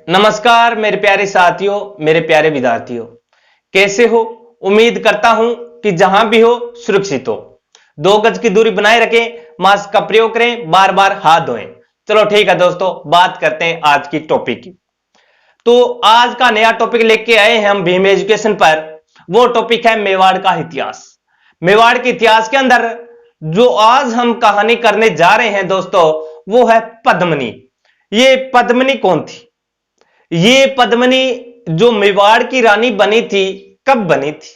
नमस्कार मेरे प्यारे साथियों, मेरे प्यारे विद्यार्थियों। कैसे हो? उम्मीद करता हूं कि जहां भी हो सुरक्षित हो। 2 गज की दूरी बनाए रखें, मास्क का प्रयोग करें, बार बार हाथ धोएं। चलो ठीक है दोस्तों, बात करते हैं आज की टॉपिक की। तो आज का नया टॉपिक लेके आए हैं हम भीम एजुकेशन पर। वो टॉपिक है मेवाड़ का इतिहास। मेवाड़ के इतिहास के अंदर जो आज हम कहानी करने जा रहे हैं दोस्तों, वो है पद्मिनी। ये पद्मिनी कौन थी? ये पद्मिनी जो मेवाड़ की रानी बनी थी, कब बनी थी,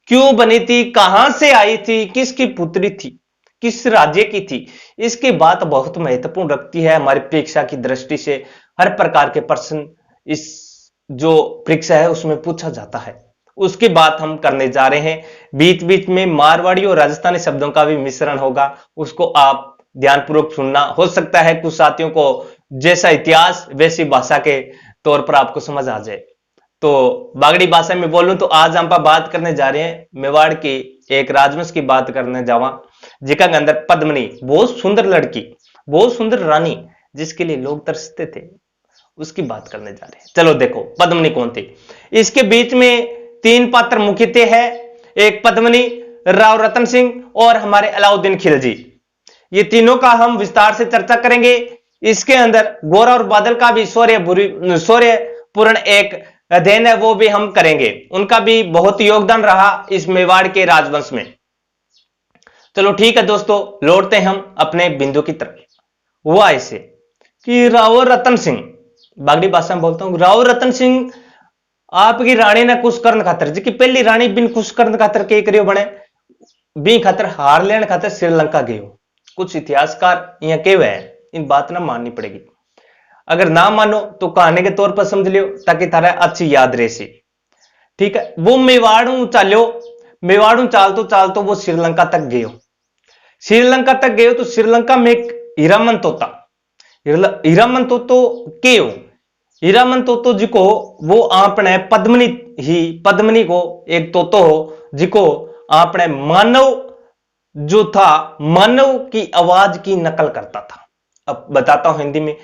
क्यों बनी थी, कहां से आई थी, किसकी पुत्री थी, किस राज्य की थी? इसकी बात बहुत महत्वपूर्ण रखती है हमारी परीक्षा की दृष्टि से। हर प्रकार के प्रश्न इस जो परीक्षा है उसमें पूछा जाता है, उसकी बात हम करने जा रहे हैं। बीच बीच में मारवाड़ी और राजस्थानी शब्दों का भी मिश्रण होगा, उसको आप ध्यानपूर्वक सुनना। हो सकता है कुछ साथियों को जैसा इतिहास वैसी भाषा के तौर पर आपको समझ आ जाए। तो बागड़ी भाषा में बोलूं तो आज हम बात करने जा रहे हैं मेवाड़ की एक राजवंश की बात करने जावा, जिका के अंदर पद्मिनी बहुत सुंदर लड़की, बहुत सुंदर रानी, जिसके लिए लोग तरसते थे, उसकी बात करने जा रहे हैं। चलो देखो पद्मिनी कौन थी। इसके बीच में 3 पात्र मुख्य थे है, एक पद्मिनी, राव रतन सिंह और हमारे अलाउद्दीन खिलजी। ये तीनों का हम विस्तार से चर्चा करेंगे। इसके अंदर गोरा और बादल का भी शौर्यपूर्ण एक अध्ययन है, वो भी हम करेंगे। उनका भी बहुत योगदान रहा इस मेवाड़ के राजवंश में। चलो ठीक है दोस्तों, लौटते हैं हम अपने बिंदु की तरफ। हुआ ऐसे कि राव रतन सिंह, बागड़ी भाषा में बोलता हूं, राव रतन सिंह आपकी रानी ने कुछ करन खातर, जी की पहली रानी बिन कुछ करन खातर के करियो बने, बी खातर हार लेने खातर श्रीलंका गयो। कुछ इतिहासकार यहां केवे है, इन बात ना माननी पड़ेगी। अगर ना मानो तो कहानी के तौर पर समझ लियो, ताकि थारा अच्छी याद रहे सी। ठीक है, वो मेवाड़ू चालो, मेवाड़ू चालतो चालतो वो श्रीलंका तक गयो। श्रीलंका तक गयो तो श्रीलंका में एक हीरामन तोता, हीरामन तोतो के हो, हीरामन तोतो जिको वो आपने पद्मिनी को एक तोतो हो, जिको आपने मानव जो था, मानव की आवाज की नकल करता था। अब बताता हूं हिंदी में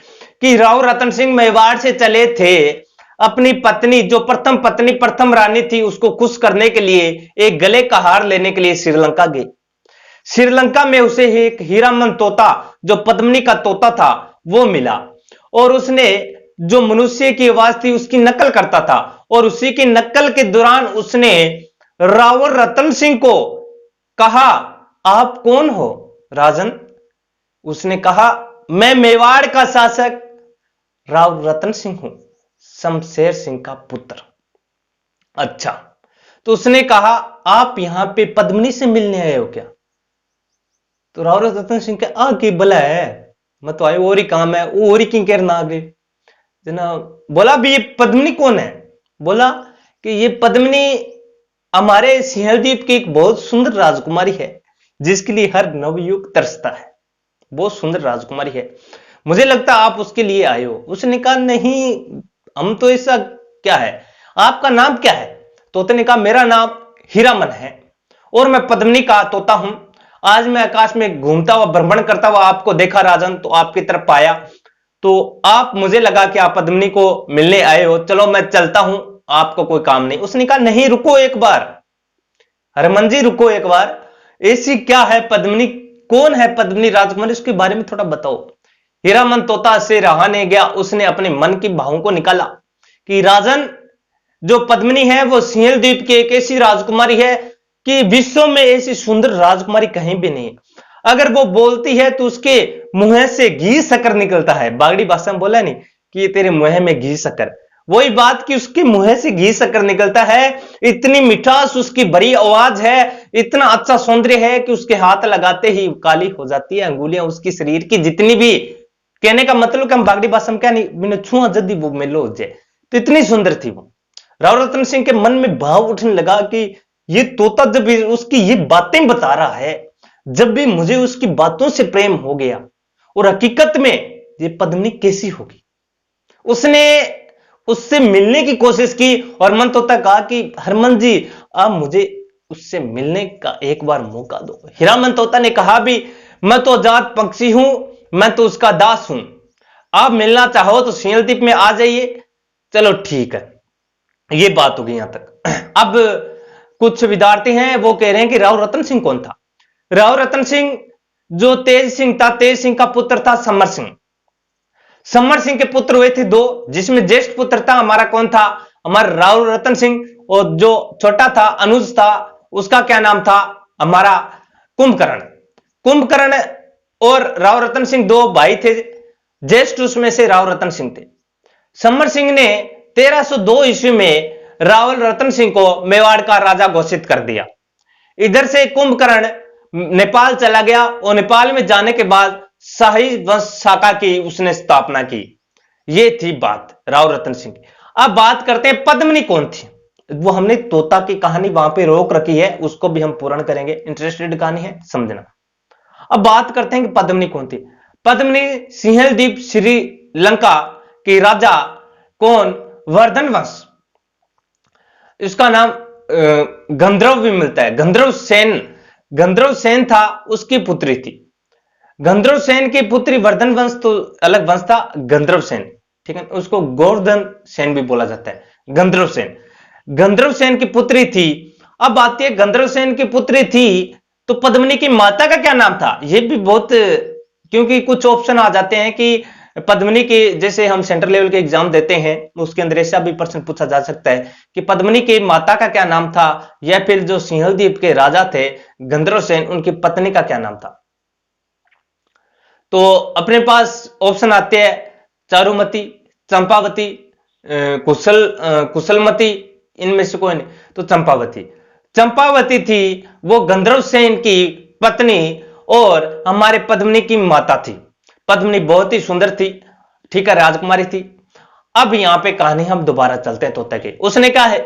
कि राव रतन सिंह मेवाड़ से चले थे अपनी पत्नी, जो प्रथम पत्नी, प्रथम रानी थी, उसको खुश करने के लिए, एक गले का हार लेने के लिए श्रीलंका गए। श्रीलंका में उसे एक हीरामन तोता, जो पद्मिनी का तोता था, वो मिला और उसने जो मनुष्य की आवाज थी उसकी नकल करता था, और उसी की नकल के दौरान उसने राव रतन सिंह को कहा, आप कौन हो राजन? उसने कहा, मैं मेवाड़ का शासक राव रतन सिंह हूं, शमशेर सिंह का पुत्र। अच्छा, तो उसने कहा, आप यहां पे पद्मिनी से मिलने आए हो क्या? तो राव रतन सिंह के आ के भला है, मैं तो आए और ही काम है, वो और ही की कहना आगे जना। बोला भी ये पद्मिनी कौन है? बोला कि ये पद्मिनी हमारे सिंहलद्वीप की एक बहुत सुंदर राजकुमारी है, जिसके लिए हर नवयुवक तरसता है। बहुत सुंदर राजकुमारी है, मुझे लगता आप उसके लिए आए हो। उसने कहा, नहीं हम तो ऐसा क्या है, आपका नाम क्या है? तोते ने कहा, मेरा नाम हीरामन है और मैं पद्मिनी का तोता हूं। आज मैं आकाश में घूमता हुआ, भ्रमण करता हुआ आपको देखा राजन, तो आपकी तरफ आया, तो आप, मुझे लगा कि आप पद्मिनी को मिलने आए हो, चलो मैं चलता हूं, आपको कोई काम नहीं। उसने कहा, नहीं रुको एक बार, हरमन जी रुको एक बार, ऐसी क्या है पद्मिनी, कौन है पद्मिनी राजकुमारी, उसके बारे में थोड़ा बताओ। हीरामन तोता से रहा नहीं गया, उसने अपने मन की भावों को निकाला कि राजन, जो पद्मिनी है वो सिंहल द्वीप की एक ऐसी राजकुमारी है कि विश्व में ऐसी सुंदर राजकुमारी कहीं भी नहीं है। अगर वो बोलती है तो उसके मुंह से घी शक्कर निकलता है। बागड़ी भाषा में बोला नहीं कि ये तेरे मुंह में घी शक्कर, वही बात कि उसके मुंह से घी शक्कर निकलता है। इतनी मिठास उसकी भरी आवाज है, इतना अच्छा सौंदर्य है कि उसके हाथ लगाते ही काली हो जाती है अंगुलियां, उसकी शरीर की जितनी भी, कहने का मतलब कि हम बागड़ी भाषा में क्या नहीं, मैंने छुआ जदी वो मिलो हो जाए, तो इतनी सुंदर थी वो। राव रतन सिंह के मन में भाव उठने लगा कि ये तोता जब भी उसकी ये बातें बता रहा है, जब भी मुझे उसकी बातों से प्रेम हो गया, और हकीकत में ये पद्मिनी कैसी होगी। उसने उससे मिलने की कोशिश की और मन तोता कहा कि हरमन जी, आप मुझे उससे मिलने का एक बार मौका दो। हीरामन तोता ने कहा भी, मैं तो आजाद पक्षी हूं, मैं तो उसका दास हूं, आप मिलना चाहो तो सिंहल द्वीप में आ जाइए। चलो ठीक है, ये बात होगी यहां तक। अब कुछ विद्यार्थी हैं वो कह रहे हैं कि राव रतन सिंह कौन था। राव रतन सिंह जो तेज सिंह था, तेज सिंह का पुत्र था समर सिंह। समर सिंह के पुत्र हुए थे दो, जिसमें ज्येष्ठ पुत्र था हमारा कौन था, हमारा राव रतन सिंह, और जो छोटा था अनुज था, उसका क्या नाम था, हमारा कुंभकर्ण। कुंभकर्ण और राव रतन सिंह दो भाई थे, ज्येष्ठ उसमें से राव रतन सिंह थे। समर सिंह ने 1302 ईस्वी में राव रतन सिंह को मेवाड़ का राजा घोषित कर दिया। इधर से कुंभकर्ण नेपाल चला गया और नेपाल में जाने के बाद शाही वंश शाखा की उसने स्थापना की। यह थी बात राव रतन सिंह की। अब बात करते हैं पद्मिनी कौन थी। वो हमने तोता की कहानी वहां पे रोक रखी है, उसको भी हम पूर्ण करेंगे, इंटरेस्टेड कहानी है, समझना। अब बात करते हैं कि पद्मिनी कौन थी। पद्मिनी सिंहल द्वीप श्रीलंका के राजा कौन, वर्धन वंश, इसका नाम गंधर्व भी मिलता है, गंधर्व सेन। गंधर्व सेन था, उसकी पुत्री थी। गंधर्व सेन की पुत्री, वर्धन वंश तो अलग वंश था, गंधर्व सेन, ठीक है, उसको गोवर्धन सेन भी बोला जाता है, गंधर्व सेन। गंधर्व सेन की पुत्री थी। अब बात यह, गंधर्व सेन की पुत्री थी तो पद्मिनी की माता का क्या नाम था, यह भी बहुत, क्योंकि कुछ ऑप्शन आ जाते हैं कि पद्मिनी के, जैसे हम सेंट्रल लेवल के एग्जाम देते हैं उसके अंदर ऐसा भी प्रश्न पूछा जा सकता है कि पद्मिनी के माता का क्या नाम था, या फिर जो सिंहल द्वीप के राजा थे गंधर्व सेन, उनकी पत्नी का क्या नाम था। तो अपने पास ऑप्शन आते हैं चारुमती, चंपावती, कुशलमती, इनमें से कोई नहीं, तो चंपावती। चंपावती थी वो गंधर्व सेन की पत्नी और हमारे पद्मिनी की माता थी। पद्मिनी बहुत ही सुंदर थी, ठीक है, राजकुमारी थी। अब यहां पे कहानी हम दोबारा चलते हैं तोते की। उसने कहा है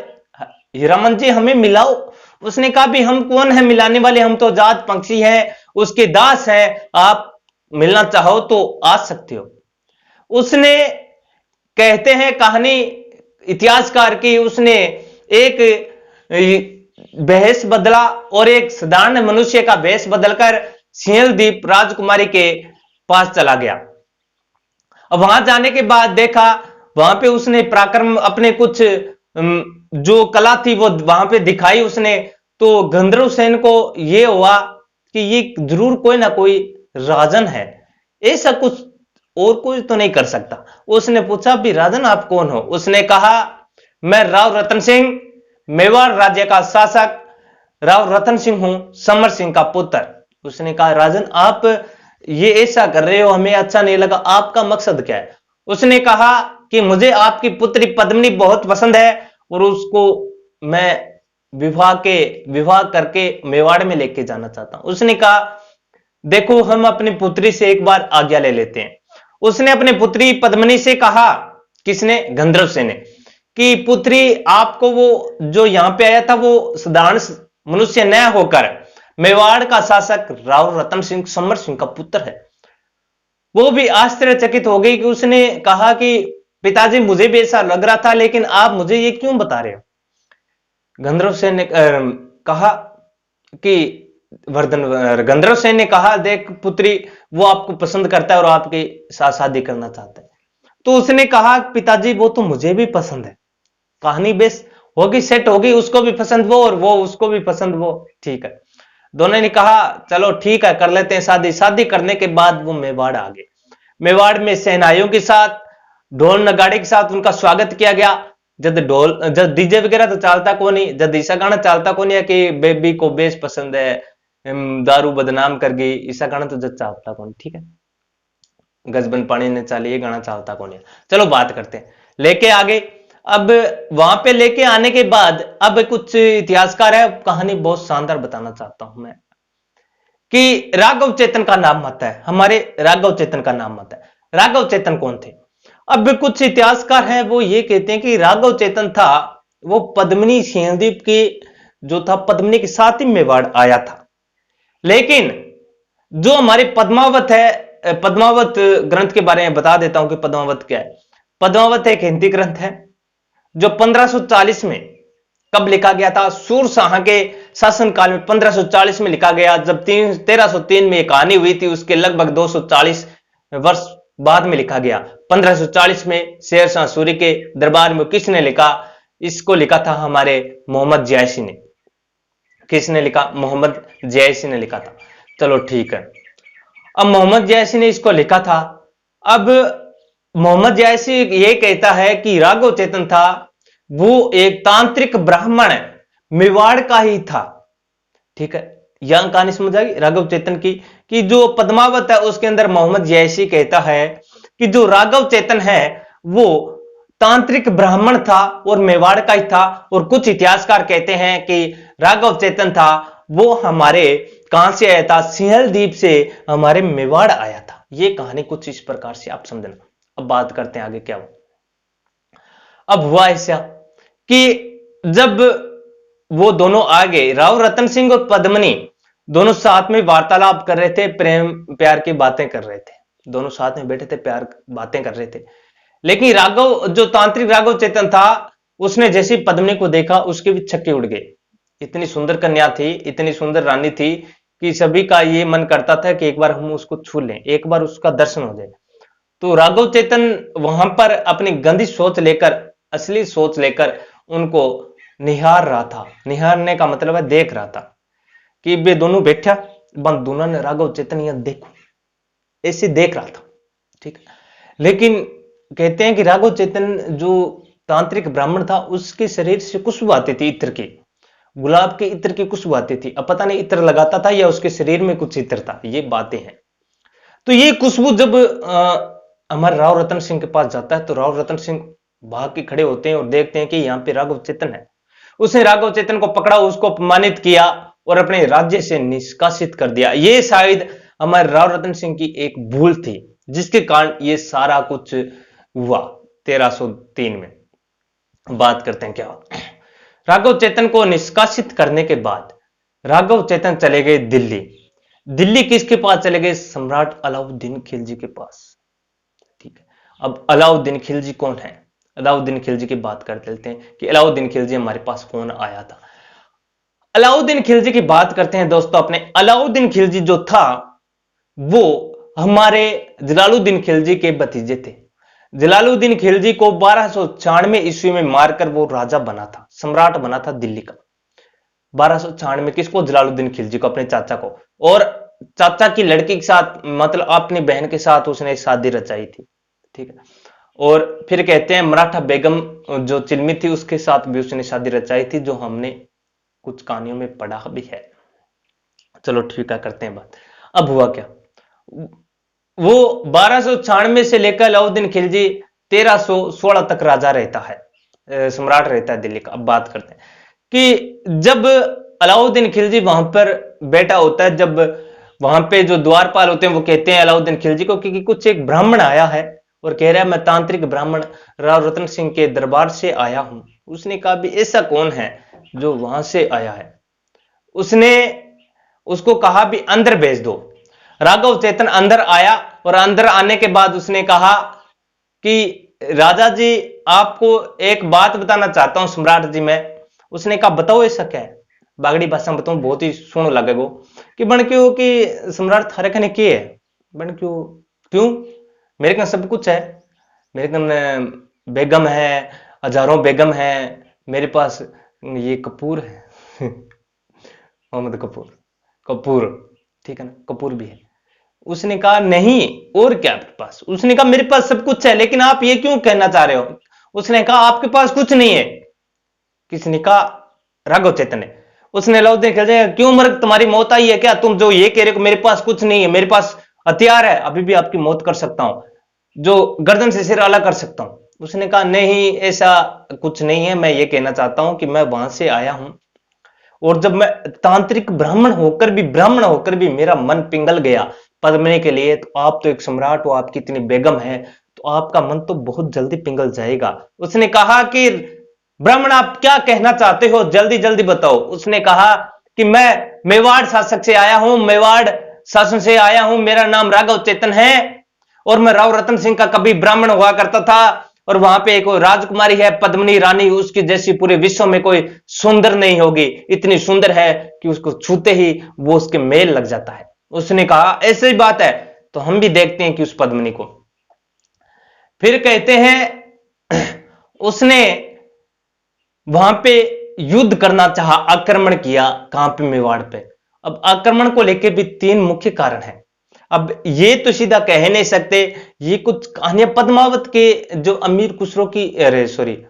हीरामन जी हमें मिलाओ। उसने कहा भी हम कौन है मिलाने वाले, हम तो जात पंक्षी हैं, उसके दास हैं, आप मिलना चाहो तो आ सकते हो। उसने, कहते हैं कहानी इतिहासकार की, उसने एक भेष बदला और एक साधारण मनुष्य का भेष बदलकर सिंहल द्वीप राजकुमारी के पास चला गया। अब वहां जाने के बाद देखा, वहां पे उसने पराक्रम, अपने कुछ जो कला थी वो वहां पे दिखाई उसने। तो गंधर्व सेन को ये हुआ कि ये जरूर कोई ना कोई राजन है, ऐसा कुछ और कोई तो नहीं कर सकता। उसने पूछा भी राजन आप कौन हो। उसने कहा मैं राव रतन सिंह, मेवाड़ राज्य का शासक राव रतन सिंह हूं, समर सिंह का पुत्र। उसने कहा राजन आप ये ऐसा कर रहे हो, हमें अच्छा नहीं लगा, आपका मकसद क्या है। उसने कहा कि मुझे आपकी पुत्री पद्मिनी बहुत पसंद है और उसको मैं विवाह करके मेवाड़ में लेके जाना चाहता हूं। उसने कहा देखो हम अपनी पुत्री से एक बार आज्ञा ले लेते हैं। उसने अपनी पुत्री पद्मिनी से कहा, किसने, गंधर्व सेन ने, कि पुत्री आपको वो जो यहां पे आया था वो साधारण मनुष्य न होकर मेवाड़ का शासक राव रतन सिंह समर सिंह का पुत्र है। वो भी आश्चर्यचकित हो गई कि उसने कहा कि पिताजी मुझे भी ऐसा लग रहा था, लेकिन आप मुझे ये क्यों बता रहे हो। गंधर्व सेन ने कहा कि गंधर्व सेन ने कहा देख पुत्री वो आपको पसंद करता है और आपके साथ शादी करना चाहता है। तो उसने कहा पिताजी वो तो मुझे भी पसंद है, कहानी बेस होगी, सेट होगी, उसको भी पसंद वो और वो उसको भी पसंद वो, ठीक है। दोनों ने कहा चलो ठीक है कर लेते हैं शादी। शादी करने के बाद वो मेवाड़ आ गए। मेवाड़ में सेनाइयों के साथ, ढोल नगाड़े के साथ उनका स्वागत किया गया। जब डीजे वगैरह तो चलता को नहीं, जब ईसा गाना चलता को नहीं है कि बेबी को बेस पसंद है, दारू बदनाम कर गई, ईसा गाना तो जब चलता को नहीं, ठीक है, गजबन पानी ने चाली, ये गाना चलता को नहीं। चलो बात करते हैं, लेके आगे। अब वहां पे लेके आने के बाद अब कुछ इतिहासकार है, कहानी बहुत शानदार बताना चाहता हूं मैं, कि राघव चेतन का नाम मत है, हमारे राघव चेतन का नाम मत है। राघव चेतन कौन थे। अब कुछ इतिहासकार हैं वो ये कहते हैं कि राघव चेतन था वो पद्मिनी सिंहद्वीप की जो था, पद्मिनी के साथ ही मेवाड़ आया था। लेकिन जो हमारे पद्मावत है, पद्मावत ग्रंथ के बारे में बता देता हूं कि पद्मावत क्या है। पद्मावत एक हिंदी ग्रंथ है जो 1540 में कब लिखा गया था, सूरशाह के शासनकाल में 1540 में लिखा गया। जब 1303 में एक कहानी हुई थी, उसके लगभग 240 वर्ष बाद में लिखा गया। 1540 में शेर शाह सूरी के दरबार में किसने लिखा? इसको लिखा था हमारे मोहम्मद जयसी ने। किसने लिखा? मोहम्मद जयसी ने लिखा था। चलो ठीक है, अब मोहम्मद जयसी ने इसको लिखा था। अब मोहम्मद जयसी ये कहता है कि राघव चेतन था वो एक तांत्रिक ब्राह्मण मेवाड़ का ही था। ठीक है, यह कहानी समझ आएगी राघव चेतन की। कि जो पद्मावत है उसके अंदर मोहम्मद जयसी कहता है कि जो राघव चेतन है वो तांत्रिक ब्राह्मण था और मेवाड़ का ही था। और कुछ इतिहासकार कहते हैं कि राघव चेतन था वो हमारे कहां से आया था? सिंहल द्वीप से हमारे मेवाड़ आया था। ये कहानी कुछ इस प्रकार से आप समझना। अब बात करते हैं आगे क्या हुआ। अब हुआ ऐसा कि जब वो दोनों आ गए, राव रतन सिंह और पद्मनी दोनों साथ में वार्तालाप कर रहे थे, प्रेम प्यार की बातें कर रहे थे। दोनों साथ में बैठे थे, प्यार बातें कर रहे थे। लेकिन राघव, जो तांत्रिक राघव चेतन था, उसने जैसे पद्मनी को देखा उसके भी छक्के उड़ गए। इतनी सुंदर कन्या थी, इतनी सुंदर रानी थी कि सभी का ये मन करता था कि एक बार हम उसको छू लें, एक बार उसका दर्शन हो जाए। तो राघव चेतन वहां पर अपनी गंदी सोच लेकर, असली सोच लेकर उनको निहार रहा था। निहारने का मतलब है देख रहा था कि वे दोनों बैठा बंद दोनों ने राघव चेतन यह देखो, ऐसे देख रहा था। ठीक है, लेकिन कहते हैं कि राघव चेतन जो तांत्रिक ब्राह्मण था उसके शरीर से खुशबू आती थी इत्र की, गुलाब के इत्र की खुशबू आती थी। अब पता नहीं इत्र लगाता था या उसके शरीर में कुछ इत्र था, ये बातें हैं। तो ये खुशबू जब हमारे राव रतन सिंह के पास जाता है तो राव रतन सिंह भाग के खड़े होते हैं और देखते हैं कि यहाँ पे राघव चेतन है। उसने राघव चेतन को पकड़ा, उसको अपमानित किया और अपने राज्य से निष्कासित कर दिया। ये शायद हमारे राव रतन सिंह की एक भूल थी जिसके कारण ये सारा कुछ हुआ 1303 में। बात करते हैं क्या हुआ। राघव चेतन को निष्कासित करने के बाद राघव चेतन चले गए दिल्ली। दिल्ली किसके पास चले गए? सम्राट अलाउद्दीन खिलजी के पास। ठीक है, अब अलाउद्दीन खिलजी कौन है? अलाउद्दीन खिलजी की बात कर लेते हैं कि अलाउद्दीन खिलजी हमारे पास कौन आया था। अलाउद्दीन खिलजी की बात करते हैं दोस्तों अपने। अलाउद्दीन खिलजी जो था वो हमारे जलालुद्दीन खिलजी के भतीजे थे। जलालुद्दीन खिलजी को 1296 ईस्वी में मारकर वो राजा बना था, सम्राट बना था दिल्ली का। 1296 किसको? जलालुद्दीन खिलजी को, अपने चाचा को। और चाचा की लड़की के साथ, मतलब अपनी बहन के साथ उसने शादी रचाई थी। ठीक है, और फिर कहते हैं मराठा बेगम जो चिलमी थी उसके साथ भी उसने शादी रचाई थी, जो हमने कुछ कहानियों में पढ़ा भी है। चलो ठीक है, करते हैं बात। अब हुआ क्या? वो 1296 से लेकर अलाउद्दीन खिलजी 1316 तक राजा रहता है, सम्राट रहता है दिल्ली का। अब बात करते हैं कि जब अलाउद्दीन खिलजी वहां पर बैठा होता है, जब वहां पे जो द्वारपाल होते हैं वो कहते हैं अलाउद्दीन खिलजी को कि कुछ एक ब्राह्मण आया है और कह रहा है मैं तांत्रिक ब्राह्मण राव रतन सिंह के दरबार से आया हूं। उसने कहा भी ऐसा कौन है जो वहां से आया है? उसने उसको कहा भी अंदर भेज दो। राघव चेतन अंदर आया और अंदर आने के बाद उसने कहा कि राजा जी आपको एक बात बताना चाहता हूं सम्राट जी मैं। उसने कहा बताओ ऐसा क्या है? बागड़ी भाषा में बताऊं, बहुत ही सुन लगेगो कि बन क्यों कि सम्राट थारे कने के है बन क्यों क्यों मेरे कने सब कुछ है, मेरे कने बेगम है, हजारों बेगम है, मेरे पास ये कपूर है मोहम्मद कपूर, कपूर ठीक है ना, कपूर भी है। उसने कहा नहीं और क्या आपके पास? उसने कहा मेरे पास सब कुछ है, लेकिन आप ये क्यों कहना चाह रहे हो? उसने कहा आपके पास कुछ नहीं है। किसने कहा? राघव चेतन ने। उसने अलाउद्दीन खिलजी, क्यों मर्ग तुम्हारी मौत आई है क्या? तुम जो ये कह रहे हो मेरे पास कुछ नहीं है, मेरे पास हथियार है, अभी भी आपकी मौत कर सकता हूं, जो गर्दन से सिर अलग कर सकता हूं। उसने कहा नहीं ऐसा कुछ नहीं है, मैं ये कहना चाहता हूं कि मैं वहां से आया हूं और जब मैं तांत्रिक ब्राह्मण होकर भी मेरा मन पिघल गया पद्मनी के लिए, तो आप तो एक सम्राट हो, आपकी इतनी बेगम है, तो आपका मन तो बहुत जल्दी पिघल जाएगा। उसने कहा कि ब्राह्मण आप क्या कहना चाहते हो, जल्दी जल्दी बताओ। उसने कहा कि मैं मेवाड़ शासक से आया हूं, मेवाड़ शासन से आया हूं, मेरा नाम राघव चेतन है और मैं राव रतन सिंह का कभी ब्राह्मण हुआ करता था और वहां पे एक राजकुमारी है पद्मनी रानी, उसकी जैसी पूरे विश्व में कोई सुंदर नहीं होगी, इतनी सुंदर है कि उसको छूते ही वो उसके मेल लग जाता है। उसने कहा ऐसी बात है तो हम भी देखते हैं कि उस पद्मनी को। फिर कहते हैं उसने वहां पे युद्ध करना चाहा, आक्रमण किया। कहां पे? मेवाड़ पे। अब आक्रमण को लेके भी तीन मुख्य कारण हैं। अब ये तो सीधा कह नहीं सकते, ये कुछ कहानियां पद्मावत के जो अमीर खुसरो की, अरे सॉरी,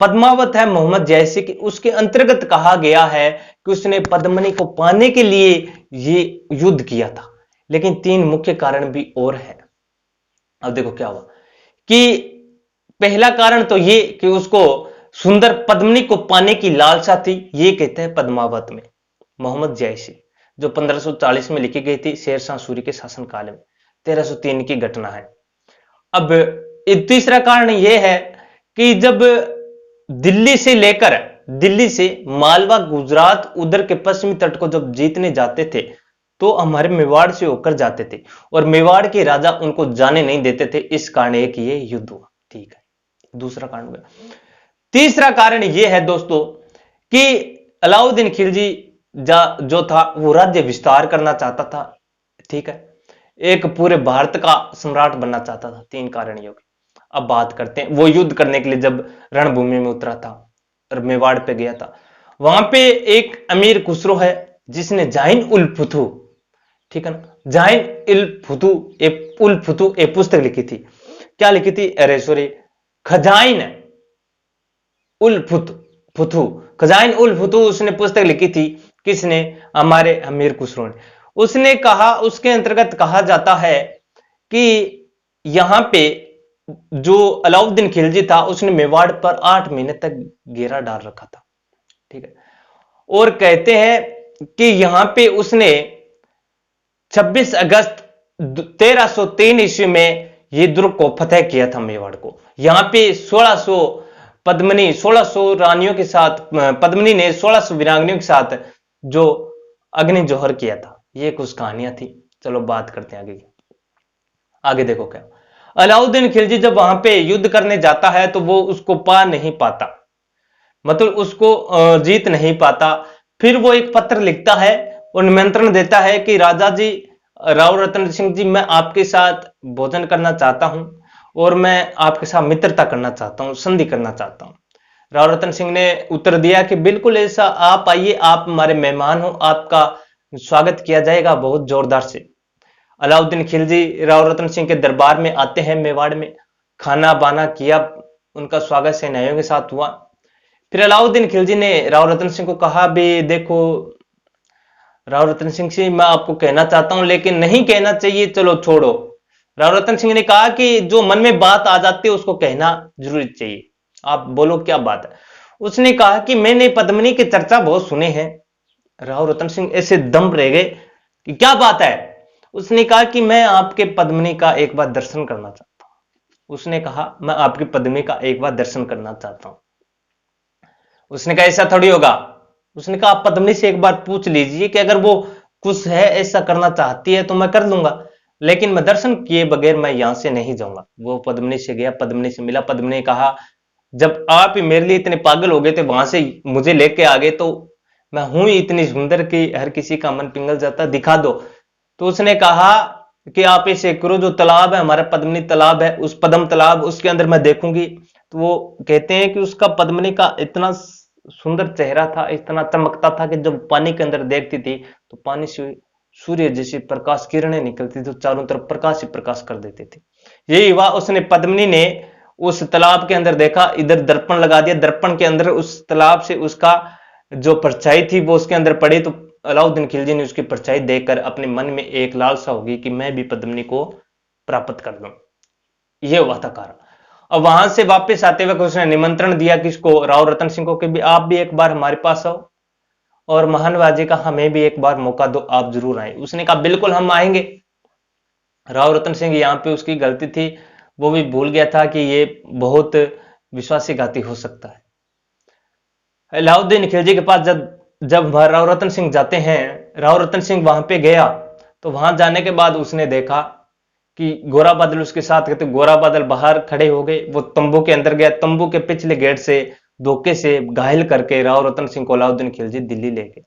पद्मावत है मोहम्मद जैसी की, उसके अंतर्गत कहा गया है कि उसने पद्मिनी को पाने के लिए ये युद्ध किया था। लेकिन तीन मुख्य कारण भी और है। अब देखो क्या हुआ कि पहला कारण तो ये कि उसको सुंदर पद्मिनी को पाने की लालसा थी। ये कहते हैं पद्मावत में मोहम्मद जैसी, जो 1540 में लिखी गई थी शेरशाह सूरी के शासनकाल में। 1303 की घटना है। अब तीसरा कारण यह है कि जब दिल्ली से मालवा, गुजरात, उधर के पश्चिमी तट को जब जीतने जाते थे तो हमारे मेवाड़ से होकर जाते थे और मेवाड़ के राजा उनको जाने नहीं देते थे। इस कारण एक ये युद्ध हुआ। ठीक है, दूसरा कारण हुआ। तीसरा कारण यह है दोस्तों कि अलाउद्दीन खिलजी जो था वो राज्य विस्तार करना चाहता था। ठीक है, एक पूरे भारत का सम्राट बनना चाहता था। तीन कारण ये। अब बात करते हैं, वो युद्ध करने के लिए जब रणभूमि में उतरा था और मेवाड़ पे गया था, वहां पे एक अमीर खुसरो है जिसने जाइन उल फुतू, ठीक है ना, जाइन उल फुतू एक पुस्तक लिखी थी। क्या लिखी थी? अरे सॉरी, खजाइन उल फुतू, खजाइन उल फुतू उसने पुस्तक लिखी थी। किसने? हमारे अमीर खुसरो ने। उसने कहा, उसके अंतर्गत कहा जाता है कि यहां पे जो अलाउद्दीन खिलजी था उसने मेवाड़ पर 8 महीने तक घेरा डाल रखा था। ठीक है, और कहते हैं कि यहां पे उसने 26 अगस्त 1303 ईस्वी में ये दुर्ग को फतेह किया था, मेवाड़ को। यहां पे 1600 रानियों के साथ, पद्मिनी ने 1600 वीरांगनियों के साथ जो अग्नि जोहर किया था। ये कुछ कहानियां थी। चलो बात करते हैं आगे की। आगे देखो क्या, अलाउद्दीन खिलजी जब वहां पे युद्ध करने जाता है तो वो उसको पा नहीं पाता, मतलब उसको जीत नहीं पाता। फिर वो एक पत्र लिखता है और निमंत्रण देता है कि राजा जी, राव रतन सिंह जी, मैं आपके साथ भोजन करना चाहता हूं और मैं आपके साथ मित्रता करना चाहता हूं, संधि करना चाहता हूं। राव रतन सिंह ने उत्तर दिया कि बिल्कुल ऐसा, आप आइए, आप हमारे मेहमान हो, आपका स्वागत किया जाएगा बहुत जोरदार से। अलाउद्दीन खिलजी राव रतन सिंह के दरबार में आते हैं, मेवाड़ में खाना बाना किया, उनका स्वागत सेनाइयों के साथ हुआ। फिर अलाउद्दीन खिलजी ने राव रतन सिंह को कहा, भी देखो राव रतन सिंह से मैं आपको कहना चाहता हूं, लेकिन नहीं कहना चाहिए, चलो छोड़ो। राव रतन सिंह ने कहा कि जो मन में बात आ जाती है उसको कहना जरूरी चाहिए, आप बोलो क्या बात है। उसने कहा कि मैंने पद्मिनी की चर्चा बहुत सुने हैं। राव रतन सिंह ऐसे दम रह गए कि क्या बात है। उसने कहा कि मैं आपके पद्मिनी का एक बार दर्शन करना चाहता हूं। उसने कहा, मैं आपकी पद्मिनी का एक बार दर्शन करना चाहता हूं। उसने कहा ऐसा थोड़ी होगा। उसने कहा आप पद्मिनी से एक बार पूछ लीजिए कि अगर वो कुछ है, ऐसा करना चाहती है तो मैं कर लूंगा, लेकिन मैं दर्शन किए बगैर मैं यहां से नहीं जाऊंगा। वो पद्मिनी से गया, पद्मिनी से मिला। पद्मिनी ने कहा, जब आप ही मेरे लिए इतने पागल हो गए थे, वहां से मुझे लेके आ गए, तो मैं हूं ही इतनी सुंदर कि हर किसी का मन पिघल जाता, दिखा दो। तो उसने कहा कि आप इसे करो, जो तालाब है हमारा पद्मिनी तालाब है, उस पद्म तालाब, उसके अंदर मैं देखूंगी। तो वो कहते हैं कि उसका पद्मिनी का इतना सुंदर चेहरा था, इतना चमकता था कि जब पानी के अंदर देखती थी तो पानी से सूर्य जैसी प्रकाश किरणें निकलती तो चारों तरफ प्रकाश ही प्रकाश कर देते थे। यही हुआ, उसने पद्मिनी ने उस तालाब के अंदर देखा, इधर दर्पण लगा दिया, दर्पण के अंदर उस तालाब से उसका जो परछाई थी वो उसके अंदर पड़ी। तो अलाउद्दीन खिलजी ने उसकी परछाई देखकर अपने मन में एक लालसा होगी कि मैं भी पद्मिनी को प्राप्त कर लूं। यह हुआ था कारण। अब वहां से वापस आते वक्त उसने निमंत्रण दिया किसको? राव रतन सिंह को, कि भी आप भी एक बार हमारे पास आओ और महानवाजी का हमें भी एक बार मौका दो, आप जरूर आए। उसने कहा बिल्कुल हम आएंगे। राव रतन सिंह यहां पे उसकी गलती थी, वो भी भूल गया था कि ये बहुत विश्वासघाती हो सकता है। अलाउद्दीन खिलजी के पास जब राव रतन सिंह जाते हैं, राव रतन सिंह वहां पे गया, तो वहां जाने के बाद उसने देखा कि गोरा बादल उसके साथ कहते, गोरा बादल बाहर खड़े हो गए। वो तंबू के अंदर गया, तंबू के पिछले गेट से धोखे से घायल करके राव रतन सिंह को अलाउद्दीन खिलजी दिल्ली ले गए।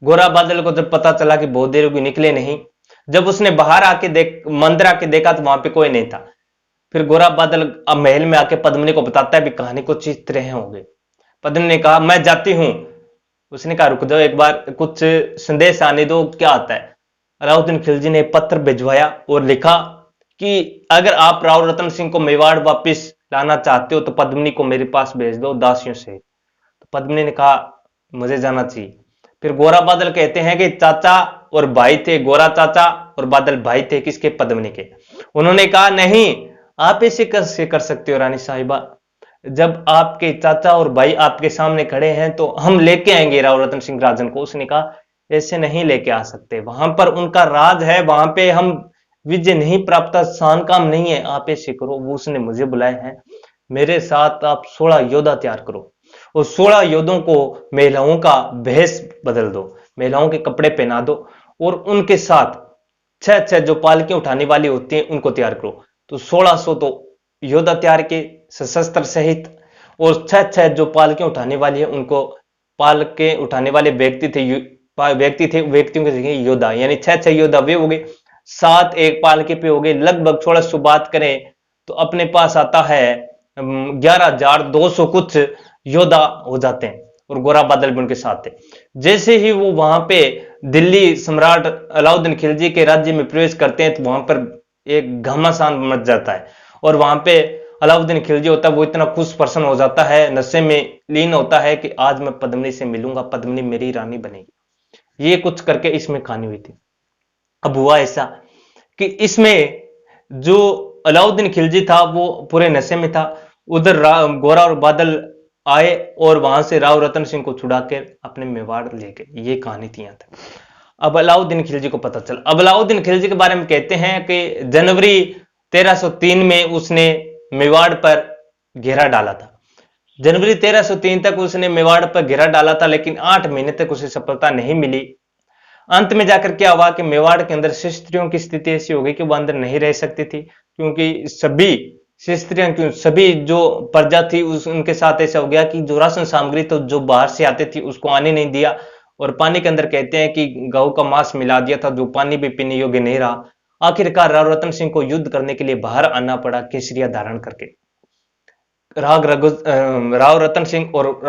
गोरा बादल को जब पता चला कि बहुत देर होगी, निकले नहीं। जब उसने बाहर आके मंदिर आके देखा तो वहां पे कोई नहीं था। फिर गोरा बादल अब महल में आके पद्मिनी को बताता है भी कहानी कुछ इस तरह होगी। पद्मिनी ने कहा मैं जाती हूं। उसने कहा रुक जाओ एक बार, कुछ संदेश आने दो, क्या आता है। अलाउद्दीन खिलजी ने पत्र भिजवाया और लिखा कि अगर आप राव रतन सिंह को मेवाड़ वापस लाना चाहते हो तो पद्मिनी को मेरे पास भेज दो दासियों से। तो पद्मिनी ने कहा मुझे जाना चाहिए। फिर गोरा बादल कहते हैं कि चाचा और भाई थे, गोरा चाचा और बादल भाई थे किसके, पद्मिनी के। उन्होंने कहा नहीं, आप ऐसे कैसे कर सकते हो रानी साहिबा, जब आपके चाचा और भाई आपके सामने खड़े हैं तो हम लेके आएंगे राव रतन सिंह राजन को। उसने कहा ऐसे नहीं लेके आ सकते, वहां पर उनका राज है, वहां पे हम विजय नहीं प्राप्त, आसान काम नहीं है, आप ऐसे करो। वो उसने मुझे बुलाए हैं, मेरे साथ आप 16 योद्धा तैयार करो और 16 योद्धों को महिलाओं का भेष बदल दो, महिलाओं के कपड़े पहना दो और उनके साथ 6 जो पालकी उठाने वाली होती हैं उनको तैयार करो। तो 1600 तो योद्धा तैयार के सशस्त्र सहित, और 6 जो पालकी उठाने वाली है उनको, पालके उठाने वाले व्यक्ति थे, व्यक्तियों की जगह योद्धा, यानी 6 योद्धा वे हो गए, 7 एक पालके पे हो गए, लगभग 1600 बात करें तो अपने पास आता है 11,200 कुछ योद्धा हो जाते हैं। और गोरा बादल भी उनके साथ थे। जैसे ही वो वहां पे दिल्ली सम्राट अलाउद्दीन खिलजी के राज्य में प्रवेश करते हैं तो वहां पर एक घमासान मच जाता है और वहां पे अलाउद्दीन खिलजी होता है वो इतना खुश प्रसन्न हो जाता है, नशे में लीन होता है कि आज मैं पद्मिनी से मिलूंगा, पद्मिनी मेरी रानी बनेगी। ये कुछ करके इसमें कहानी हुई थी। अब हुआ ऐसा कि इसमें जो अलाउद्दीन खिलजी था वो पूरे नशे में था, उधर गोरा और बादल आए और वहां से राव रतन सिंह को छुड़ा कर अपने मेवाड़ ले गए। ये कहानी थी यहां तक। अब अलाउद्दीन खिलजी को पता चला। अब अलाउद्दीन खिलजी के बारे में कहते हैं कि जनवरी 1303 में उसने मेवाड़ पर घेरा डाला था। जनवरी 1303 तक उसने मेवाड़ पर घेरा डाला था, लेकिन 8 महीने तक उसे सफलता नहीं मिली। अंत में जाकर क्या हुआ कि मेवाड़ के अंदर क्षत्रियों की स्थिति ऐसी हो गई कि वो अंदर नहीं रह सकती थी, क्योंकि सभी क्षत्रियों की, सभी जो प्रजा थी उनके साथ ऐसा हो गया कि जो राशन सामग्री तो जो बाहर से आते थी उसको आने नहीं दिया, और पानी के अंदर कहते हैं कि गऊ का मांस मिला दिया था, जो पानी भी पीने योग्य नहीं रहा। आखिरकार राव रतन सिंह को युद्ध करने के लिए बाहर आना पड़ा केसरिया धारण करके। राव रतन सिंह और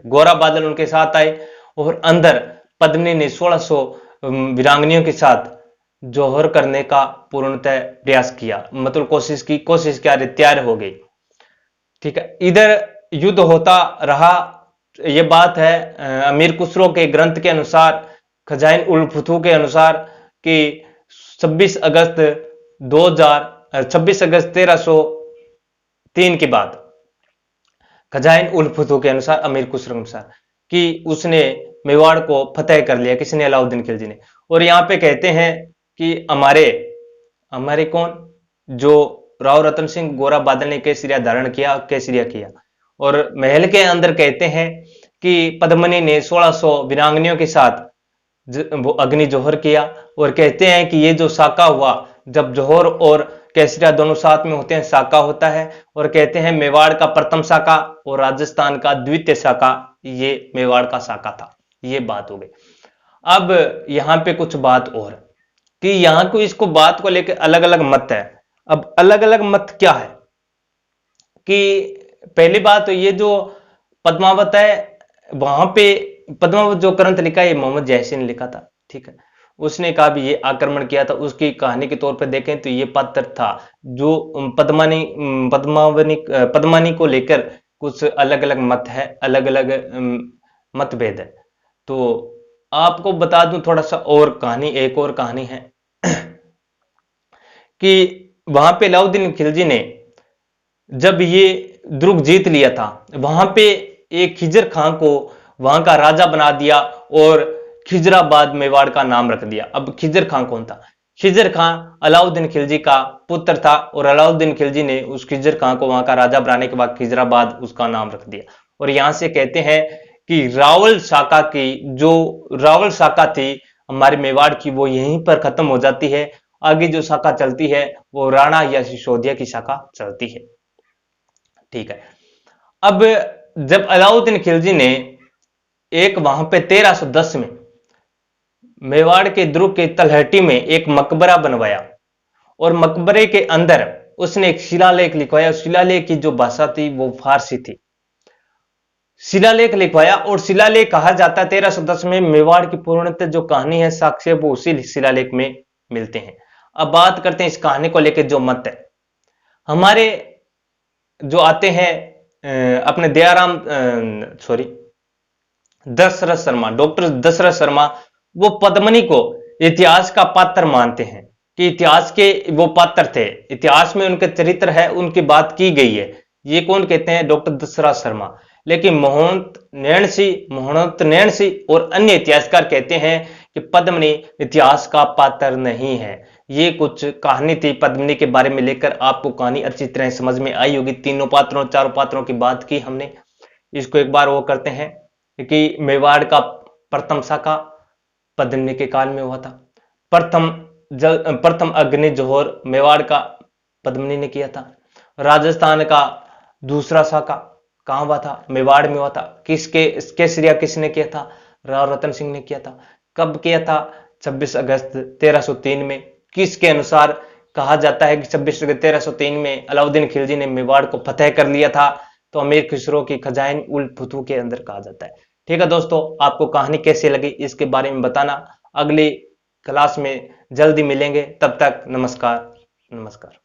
गोरा बादल उनके साथ आए और अंदर पद्मिनी ने 1600 वीरांगनियों के साथ जौहर करने का पूर्णतः प्रयास किया, मतलब कोशिश क्या तैयार हो गई। ठीक है, इधर युद्ध होता रहा। यह बात है अमीर खुसरो के ग्रंथ के अनुसार, खजाइन उल फुतू के अनुसार कि 26 अगस्त 1303 के बाद, खजाइन उल फुतू के अनुसार, अमीर खुसरो के अनुसार, कि उसने मेवाड़ को फतेह कर लिया। किसने? अलाउद्दीन खिलजी ने। और यहां पे कहते हैं कि हमारे कौन, जो राव रतन सिंह गोरा बादल ने केसरिया धारण किया, केसरिया किया। और महल के अंदर कहते हैं कि पद्मिनी ने 1600 वीरांगनियों के साथ वो अग्नि जोहर किया। और कहते हैं कि ये जो साका हुआ, जब जोहर और केसरिया दोनों साथ में होते हैं साका होता है। और कहते हैं मेवाड़ का प्रथम साका और राजस्थान का द्वितीय साका ये मेवाड़ का साका था। ये बात हो गई। अब यहां पे कुछ बात और कि यहां को इसको बात को लेकर अलग अलग मत है। अब अलग अलग मत क्या है कि पहली बात तो ये जो पद्मावत है, वहां पे पद्मावत जो ग्रंथ लिखा है ये मोहम्मद जयसी ने लिखा था। ठीक है, उसने कहा भी ये आक्रमण किया था। उसकी कहानी के तौर पर देखें तो ये पात्र था जो पद्मानी को लेकर कुछ अलग अलग मत है, अलग अलग मतभेद है। तो आपको बता दूं थोड़ा सा और कहानी, एक और कहानी है कि वहां पे अलाउद्दीन खिलजी ने जब ये दुर्ग जीत लिया था, वहां पे एक खिजर खां को वहां का राजा बना दिया और खिजराबाद मेवाड़ का नाम रख दिया। अब खिजर खां कौन था? खिजर खां अलाउद्दीन खिलजी का पुत्र था और अलाउद्दीन खिलजी ने उस खिजर खां को वहां का राजा बनाने के बाद खिजराबाद उसका नाम रख दिया। और यहां से कहते हैं कि रावल शाखा थी हमारे मेवाड़ की, वो यहीं पर खत्म हो जाती है। आगे जो शाखा चलती है वो राणा या सिसोदिया की शाखा चलती है। ठीक है, अब जब अलाउद्दीन खिलजी ने एक वहां पे 1310 में मेवाड़ के दुर्ग के तलहटी में एक मकबरा बनवाया और मकबरे के अंदर उसने एक शिलालेख लिखवाया। शिलालेख की जो भाषा थी वो फारसी थी। शिलालेख लिखवाया और शिलालेख कहा जाता है 1310 में मेवाड़ की पूर्णतः जो कहानी है, साक्ष्य, वो उसी शिलालेख में मिलते हैं। अब बात करते हैं इस कहानी को लेकर जो मत है हमारे जो आते हैं अपने दयाराम सॉरी दशरथ शर्मा, डॉक्टर दशरथ शर्मा, वो पद्मिनी को इतिहास का पात्र मानते हैं कि इतिहास के वो पात्र थे, इतिहास में उनके चरित्र है, उनकी बात की गई है। ये कौन कहते हैं? डॉक्टर दशरथ शर्मा। लेकिन मोहनत नैण सिंह और अन्य इतिहासकार कहते हैं कि पद्मिनी इतिहास का पात्र नहीं है। ये कुछ कहानी थी पद्मिनी के बारे में लेकर, आपको कहानी अच्छी तरह समझ में आई होगी। तीनों पात्रों चारों पात्रों की बात की हमने। इसको एक बार वो करते हैं कि मेवाड़ का प्रथम शाखा पद्मिनी के काल में हुआ था। प्रथम अग्नि जोहर मेवाड़ का पद्मिनी ने किया था। राजस्थान का दूसरा शाखा कहां हुआ था? मेवाड़ में हुआ था। किसके केसरिया किसने किया था? राव रतन सिंह ने किया था। कब किया था? 26 अगस्त 1303 में। किसके अनुसार कहा जाता है कि 26 अगस्त 1303 में अलाउद्दीन खिलजी ने मेवाड़ को फतेह कर लिया था? तो अमीर खुसरो की खजाइन उल फुतू के अंदर कहा जाता है। ठीक है दोस्तों, आपको कहानी कैसी लगी इसके बारे में बताना। अगली क्लास में जल्दी मिलेंगे, तब तक नमस्कार।